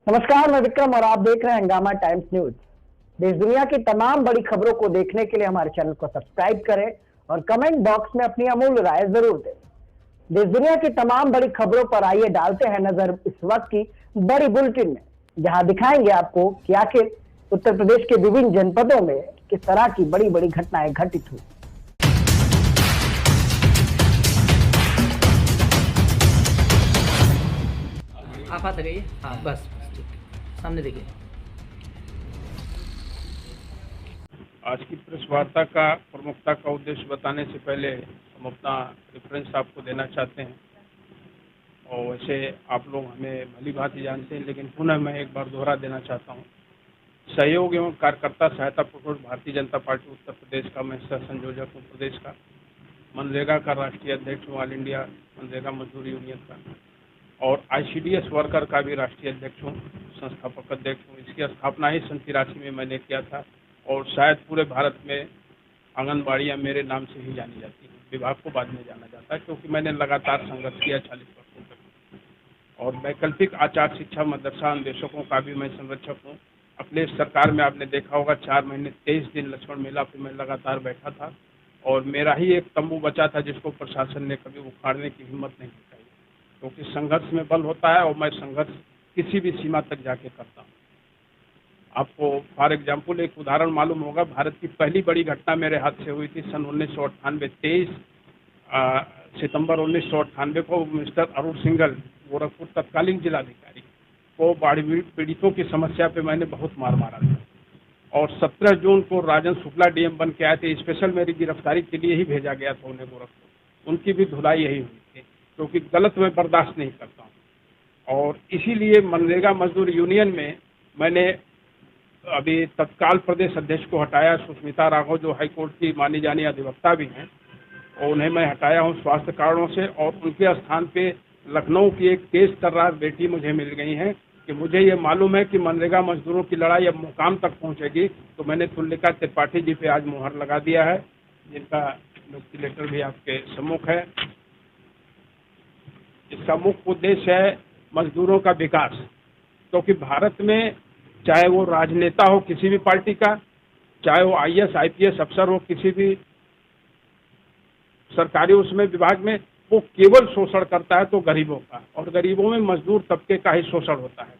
नमस्कार, मैं विक्रम और आप देख रहे हैं हंगामा टाइम्स न्यूज। देश दुनिया की तमाम बड़ी खबरों को देखने के लिए हमारे चैनल को सब्सक्राइब करें और कमेंट बॉक्स में अपनी अमूल्य राय जरूर दें। देश दुनिया की तमाम बड़ी खबरों पर आइए डालते हैं नजर इस वक्त की बड़ी बुलेटिन में, जहां दिखाएंगे आपको कि आखिर उत्तर प्रदेश के विभिन्न जनपदों में किस तरह की बड़ी बड़ी घटनाएं घटित हुई। आप हाथ लगाइए। हाँ बस ठीक, सामने देखिए। आज की प्रेस वार्ता का प्रमुखता का उद्देश्य बताने से पहले हम अपना रेफरेंस आपको देना चाहते हैं। और वैसे आप लोग हमें भली भांति जानते हैं, लेकिन पुनः मैं एक बार दोहरा देना चाहता हूँ। सहयोग एवं कार्यकर्ता सहायता प्रकोष्ठ भारतीय जनता पार्टी उत्तर प्रदेश का मैं सह संयोजक हूँ प्रदेश का, मनरेगा का राष्ट्रीय अध्यक्ष हूँ, ऑल इंडिया मनरेगा मजदूर यूनियन का, और ICDS वर्कर का भी राष्ट्रीय अध्यक्ष हूँ, संस्थापक अध्यक्ष हूँ। इसकी स्थापना ही 1983 में मैंने किया था और शायद पूरे भारत में आंगनबाड़ियाँ मेरे नाम से ही जानी जाती हैं। विभाग को बाद में जाना जाता है क्योंकि मैंने लगातार संघर्ष किया 40 वर्षों तक। और वैकल्पिक आचार शिक्षा मदरसा अन्वेषकों का भी मैं संरक्षक हूँ। अपने सरकार में आपने देखा होगा 4 महीने 23 दिन लक्ष्मण मेला पे मैं लगातार बैठा था और मेरा ही एक तंबू बचा था जिसको प्रशासन ने कभी उखाड़ने की हिम्मत नहीं दिखाई, क्योंकि संघर्ष में बल होता है और मैं संघर्ष किसी भी सीमा तक जाके करता हूँ। आपको फॉर एग्जाम्पल एक उदाहरण मालूम होगा, भारत की पहली बड़ी घटना मेरे हाथ से हुई थी सन 1998 23 सितंबर 1998 को। मिस्टर अरुण सिंघल गोरखपुर तत्कालीन जिलाधिकारी को बाढ़ पीड़ितों की समस्या पे मैंने बहुत मार मारा था और 17 जून को राजन शुक्ला DM बन के आए थे। स्पेशल मेरी गिरफ्तारी के लिए ही भेजा गया था उन्हें गोरखपुर। उनकी भी धुलाई यही हुई थी, क्योंकि गलत मैं बर्दाश्त नहीं करता हूँ। और इसीलिए मनरेगा मजदूर यूनियन में मैंने अभी तत्काल प्रदेश अध्यक्ष को हटाया, सुष्मिता राघव जो हाईकोर्ट की मानी जानी अधिवक्ता भी हैं, और उन्हें मैं हटाया हूँ स्वास्थ्य कारणों से। और उनके स्थान पे लखनऊ की एक तेज तर्रार बेटी मुझे मिल गई हैं कि मुझे ये मालूम है कि मनरेगा मजदूरों की लड़ाई अब मुकाम तक पहुँचेगी, तो मैंने तुलिका त्रिपाठी जी पे आज मुहर लगा दिया है, जिनका नियुक्ति लेटर भी आपके सम्मुख है। इसका मुख्य उद्देश्य है मजदूरों का विकास, क्योंकि भारत में चाहे वो राजनेता हो किसी भी पार्टी का, चाहे वो IAS IPS अफसर हो किसी भी सरकारी उसमें विभाग में, वो केवल शोषण करता है तो गरीबों का, और गरीबों में मजदूर तबके का ही शोषण होता है।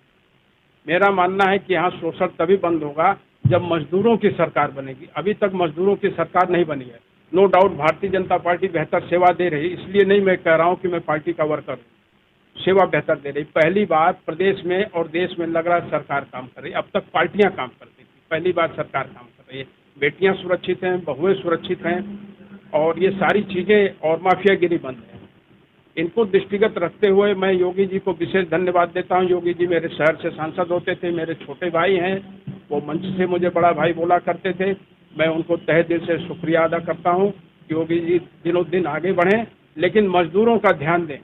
मेरा मानना है कि यहाँ शोषण तभी बंद होगा जब मजदूरों की सरकार बनेगी। अभी तक मजदूरों की सरकार नहीं बनी है। No doubt Bharatiya Janata party बेहतर सेवा दे रही, इसलिए नहीं मैं कह रहा हूँ कि मैं पार्टी का वर्कर हूँ, सेवा बेहतर दे रही। पहली बार प्रदेश में और देश में लग रहा है सरकार काम कर रही। अब तक पार्टियां काम करती थी, पहली बार सरकार काम कर रही है। बेटियां सुरक्षित हैं, बहुएं सुरक्षित हैं, और ये सारी चीजें और माफियागिरी बंद है। इनको दृष्टिगत रखते हुए मैं योगी जी को विशेष धन्यवाद देता हूँ। योगी जी मेरे शहर से सांसद होते थे, मेरे छोटे भाई हैं, वो मंच से मुझे बड़ा भाई बोला करते थे। मैं उनको तहे दिल से शुक्रिया अदा करता हूँ। योगी जी दिनों दिन आगे बढ़ें, लेकिन मजदूरों का ध्यान दें।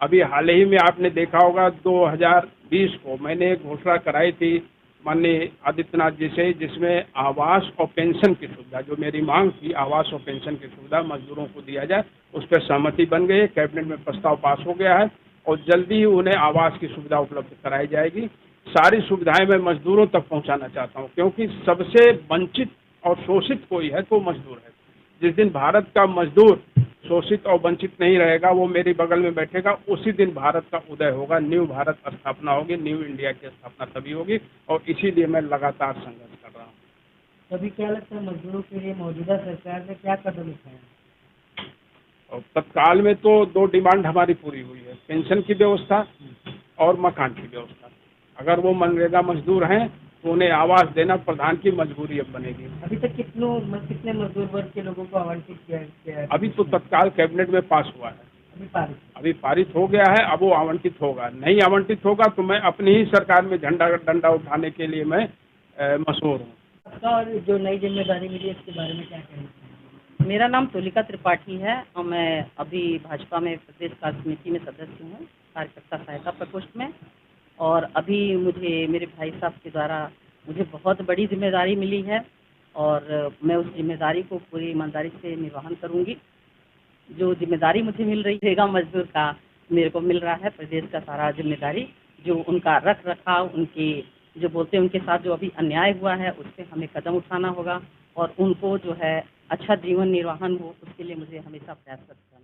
अभी हाल ही में आपने देखा होगा 2020 को मैंने एक घोषणा कराई थी माननीय आदित्यनाथ जी से, जिसमें आवास और पेंशन की सुविधा, जो मेरी मांग थी आवास और पेंशन की सुविधा मजदूरों को दिया जाए, उस पर सहमति बन गई है। कैबिनेट में प्रस्ताव पास हो गया है और जल्दी ही उन्हें आवास की सुविधा उपलब्ध कराई जाएगी। सारी सुविधाएं मैं मजदूरों तक पहुंचाना चाहता हूं, क्योंकि सबसे वंचित और शोषित कोई है तो मजदूर है। जिस दिन भारत का मजदूर शोषित और वंचित नहीं रहेगा, वो मेरे बगल में बैठेगा, उसी दिन भारत का उदय होगा, न्यू भारत स्थापना होगी, न्यू इंडिया की स्थापना तभी होगी। और इसीलिए मैं लगातार संघर्ष कर रहा हूँ। अभी क्या लगता है मजदूरों के लिए मौजूदा सरकार ने क्या कदम उठाए? और तत्काल में तो 2 डिमांड हमारी पूरी हुई है, पेंशन की व्यवस्था और मकान की व्यवस्था। अगर वो मनरेगा मजदूर हैं तो उन्हें आवास देना प्रधान की मजबूरी अब बनेगी। अभी तक कितने मजदूर वर्ग के लोगों को आवंटित किया है? अभी तो तत्काल कैबिनेट में पास हुआ है, अभी पारित हो गया है, अब वो आवंटित होगा। नहीं आवंटित होगा तो मैं अपनी ही सरकार में झंडा डंडा उठाने के लिए मैं मशहूर हूँ। और जो नई जिम्मेदारी मिली इसके बारे में क्या कहेंगे? मेरा नाम तुलिका त्रिपाठी है और मैं अभी भाजपा में प्रदेश कार्य समिति में सदस्य हूँ, कार्यकर्ता सहायता प्रकोष्ठ में। और अभी मुझे मेरे भाई साहब के द्वारा मुझे बहुत बड़ी जिम्मेदारी मिली है और मैं उस जिम्मेदारी को पूरी ईमानदारी से निर्वहन करूँगी। जो जिम्मेदारी मुझे मिल रही है मजदूर का, मेरे को मिल रहा है प्रदेश का सारा जिम्मेदारी, जो उनका रख रखाव, उनके जो बोलते हैं उनके साथ जो अभी अन्याय हुआ है उस पर हमें कदम उठाना होगा और उनको जो है अच्छा जीवन निर्वाहन हो उसके लिए मुझे हमेशा प्रयासरत रहना